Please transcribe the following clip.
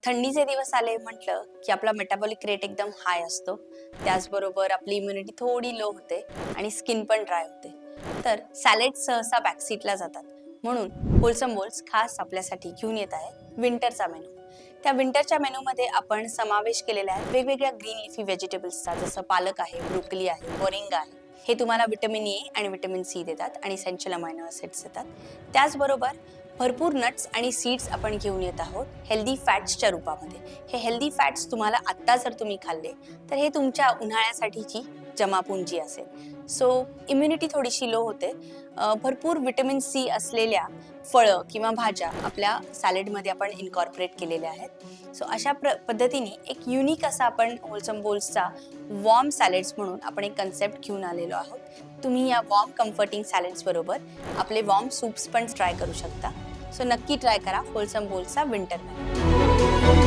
थंडीचे दिवस आले म्हटलं की आपला मेटाबॉलिक रेट एकदम हाय असतो. त्याचबरोबर आपली इम्युनिटी थोडी लो होते आणि स्किन पण ड्राय होते. तर सॅलेड सहसा बॅकसीटला जातात. म्हणून होलसम बोल्स खास आपल्यासाठी घेऊन येत आहे विंटरचा मेनू. त्या विंटरच्या मेनूमध्ये आपण समावेश केलेला आहे वेगवेगळ्या ग्रीन लिफी व्हेजिटेबल्सचा, जसं पालक आहे, ब्रोकली आहे, मोरिंगा आहे. हे तुम्हाला विटामिन ए आणि विटामिन सी देतात आणि इसेन्शियल अमायनो ॲसिड्स देतात. त्याचबरोबर भरपूर नट्स आणि सीड्स आपण घेऊन येत आहोत हेल्दी फॅट्सच्या रूपामध्ये. हे हेल्दी फॅट्स तुम्हाला आत्ता जर तुम्ही खाल्ले तर हे तुमच्या उन्हाळ्यासाठीची जमापुंजी असेल. सो इम्युनिटी थोडीशी लो होते. भरपूर विटामिन सी असलेल्या फळं किंवा भाज्या आपल्या सॅलेडमध्ये आपण इन्कॉर्पोरेट केलेल्या आहेत. सो अशा पद्धतीने एक युनिक असा आपण होलसम बोल्सचा वॉर्म सॅलेड्स म्हणून आपण एक कन्सेप्ट घेऊन आलेलो आहोत. तुम्ही या वॉर्म कम्फर्टिंग सॅलेड्स बरोबर आपले वॉर्म सूप्स पण ट्राय करू शकता. सो नक्की ट्राय करा होलसम बोल्सचा विंटर मेनू.